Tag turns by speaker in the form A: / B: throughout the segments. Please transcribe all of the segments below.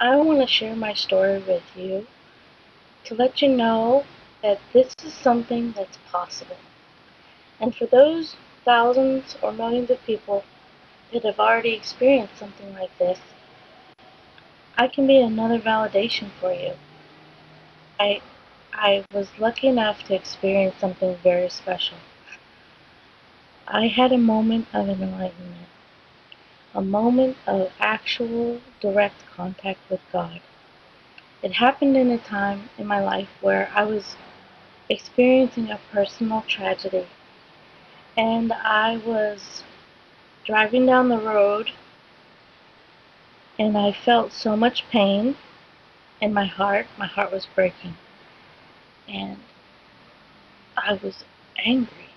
A: I want to share my story with you to let you know that this is something that's possible. And for those thousands or millions of people that have already experienced something like this, I can be another validation for you. I I was lucky enough to experience something very special. I had a moment of enlightenment, a moment of actual direct contact with God. It happened in a time in my life where I was experiencing a personal tragedy, and I was driving down the road and I felt so much pain in my heart. My heart was breaking, and I was angry,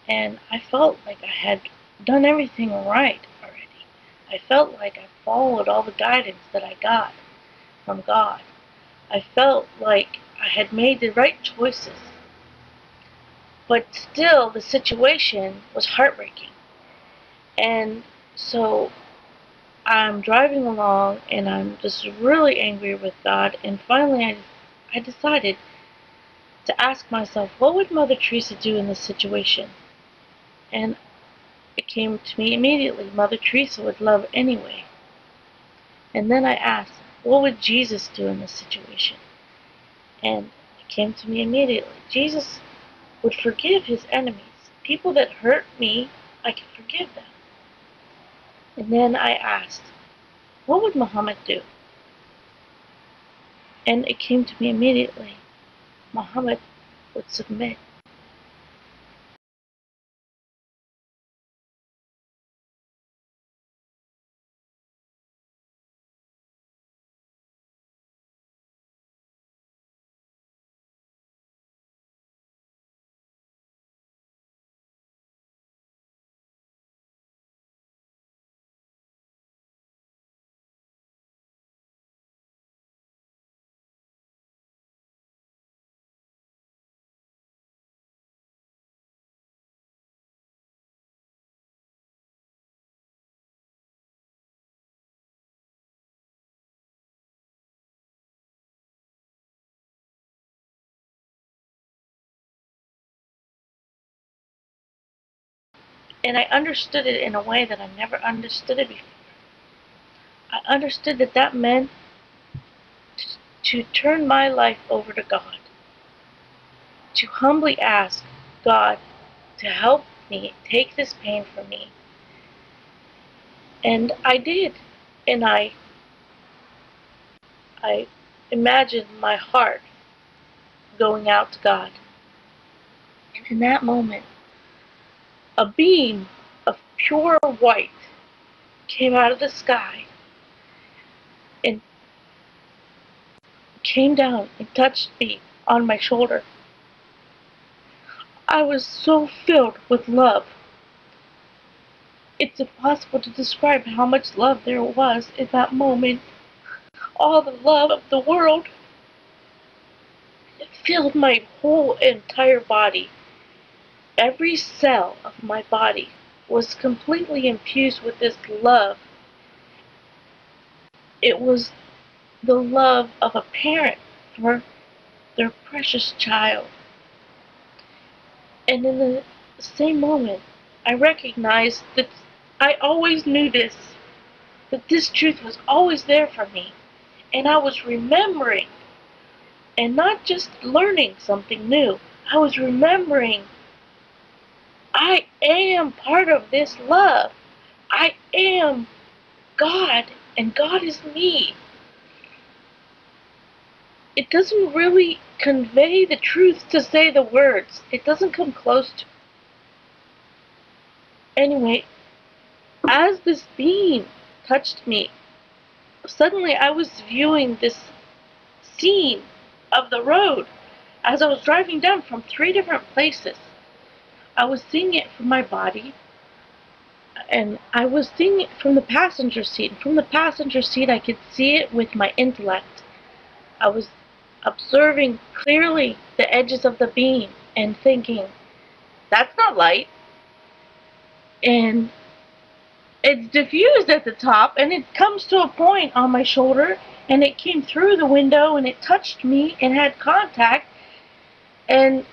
A: and I felt like I had done everything right already. I felt like I followed all the guidance that I got from God. I felt like I had made the right choices, but still the situation was heartbreaking. And so I'm driving along and I'm just really angry with God. And finally, I decided to ask myself, what would Mother Teresa do in this situation? And it came to me immediately, Mother Teresa would love anyway. And then I asked, what would Jesus do in this situation? And it came to me immediately, Jesus would forgive his enemies. People that hurt me, I can forgive them. And then I asked, what would Muhammad do? And it came to me immediately, Muhammad would submit. And I understood it in a way that I never understood it before. I understood that that meant to turn my life over to God, to humbly ask God to help me take this pain from me. And I did. And I imagined my heart going out to God. And in that moment, a beam of pure white came out of the sky and came down and touched me on my shoulder. I was so filled with love. It's impossible to describe how much love there was in that moment. All the love of the world. It filled my whole entire body. Every cell of my body was completely infused with this love. It was the love of a parent for their precious child. And in the same moment, I recognized that I always knew this, that this truth was always there for me. And I was remembering, and not just learning something new, I was remembering I am part of this love. I am God, and God is me. It doesn't really convey the truth to say the words. It doesn't come close to. Anyway, as this beam touched me, suddenly I was viewing this scene of the road as I was driving down from three different places. I was seeing it from my body, and I was seeing it from the passenger seat. From the passenger seat, I could see it with my intellect. I was observing clearly the edges of the beam and thinking, that's not light. And it's diffused at the top, and it comes to a point on my shoulder, and it came through the window, and it touched me and had contact, and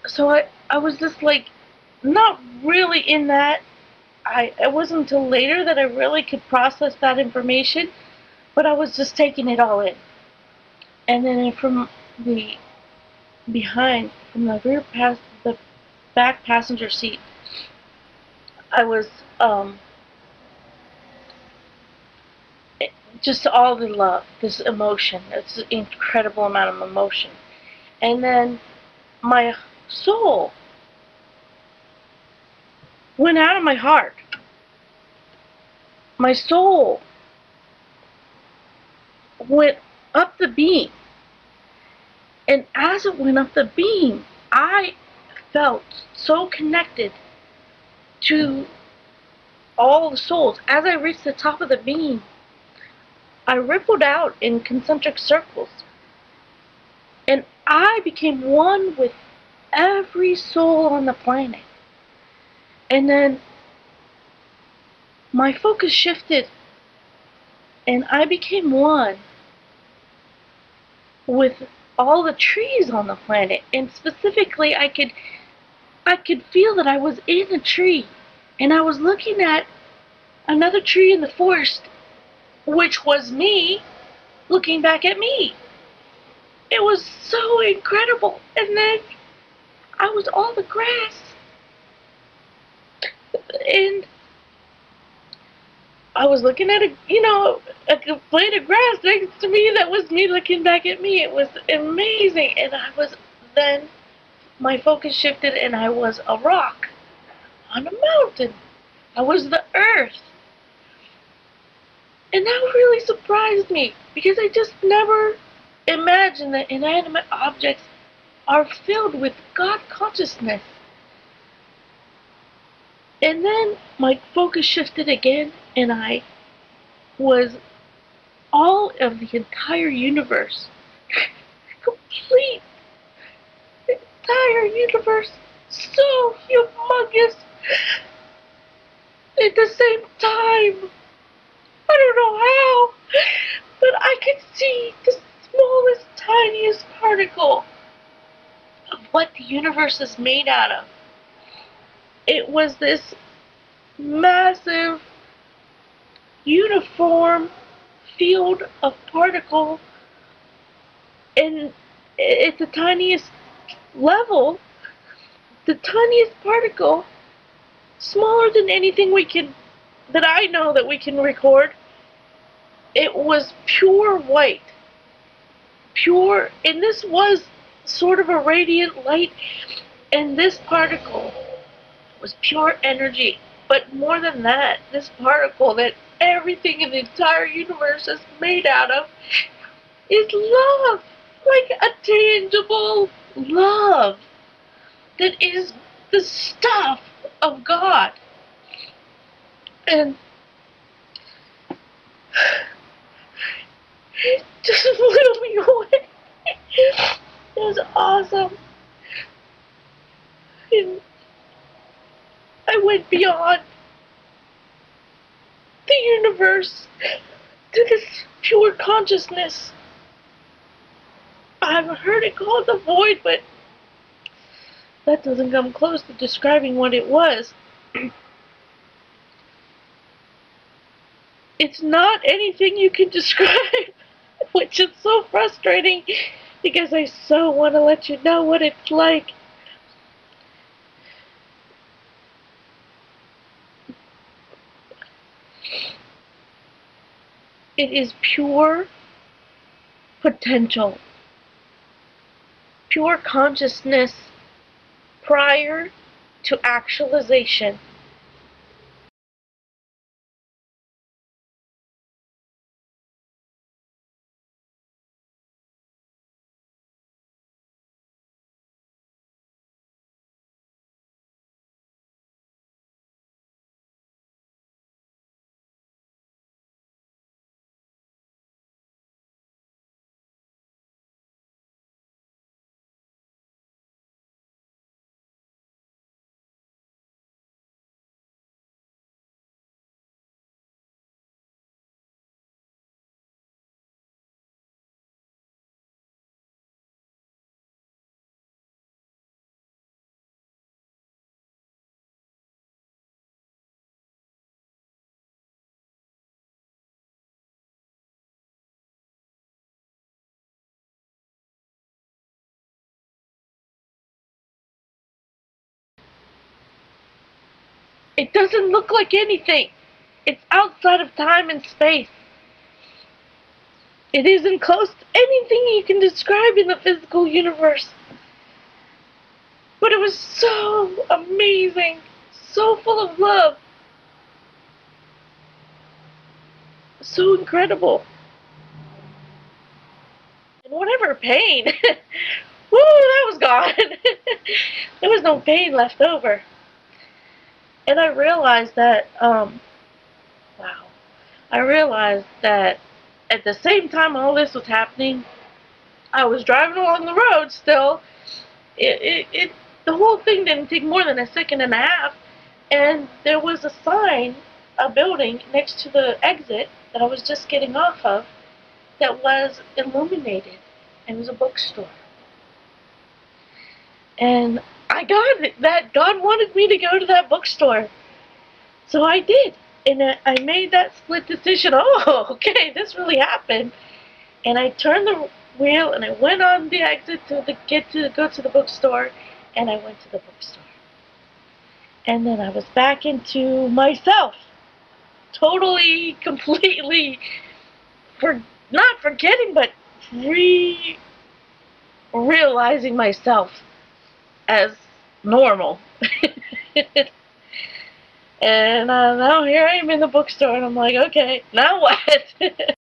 A: so I was just like, not really in that. It wasn't until later that I really could process that information, but I was just taking it all in. And then from the from the the back passenger seat, I was um, just all the love, this emotion. It's an incredible amount of emotion. And then my soul went out of my heart. My soul went up the beam. And as it went up the beam, I felt so connected to all the souls. As I reached the top of the beam, I rippled out in concentric circles. And I became one with every soul on the planet. And then my focus shifted, and I became one with all the trees on the planet. And specifically, I could feel that I was in a tree, and I was looking at another tree in the forest, which was me looking back at me. It was so incredible. And then I was all the grass, and I was looking at a blade of grass next to me that was me looking back at me. It was amazing. And then my focus shifted, and I was a rock on a mountain. I was the earth. And that really surprised me, because I just never imagined that inanimate objects are filled with God consciousness. And then my focus shifted again, and I was all of the entire universe. Complete entire universe. So humongous. At the same time. I don't know how, but I could see the smallest, tiniest particle of what the universe is made out of. It was this massive, uniform field of particle, and at the tiniest level, the tiniest particle, smaller than anything that I know that we can record. It was pure white. Pure, and this was sort of a radiant light, and this particle was pure energy. But more than that, this particle that everything in the entire universe is made out of is love. Like a tangible love that is the stuff of God. And it just blew me away. It was awesome. And I went beyond the universe to this pure consciousness. I've heard it called the void, but that doesn't come close to describing what it was. It's not anything you can describe, which is so frustrating because I so want to let you know what it's like. It is pure potential, pure consciousness prior to actualization. It doesn't look like anything. It's outside of time and space. It isn't close to anything you can describe in the physical universe. But it was so amazing, so full of love, so incredible. And whatever pain, woo, that was gone. There was no pain left over. And I realized that, wow, I realized that at the same time all this was happening, I was driving along the road still. The whole thing didn't take more than a second and a half, and there was a sign, a building next to the exit that I was just getting off of that was illuminated. It was a bookstore. And I got it, that God wanted me to go to that bookstore. So I did. And I made that split decision. Oh, okay, this really happened. And I turned the wheel and I went on the exit to go to the bookstore, and I went to the bookstore. And then I was back into myself. Totally, completely, not forgetting, but realizing myself as normal. And now here I am in the bookstore, and I'm like, okay, now what?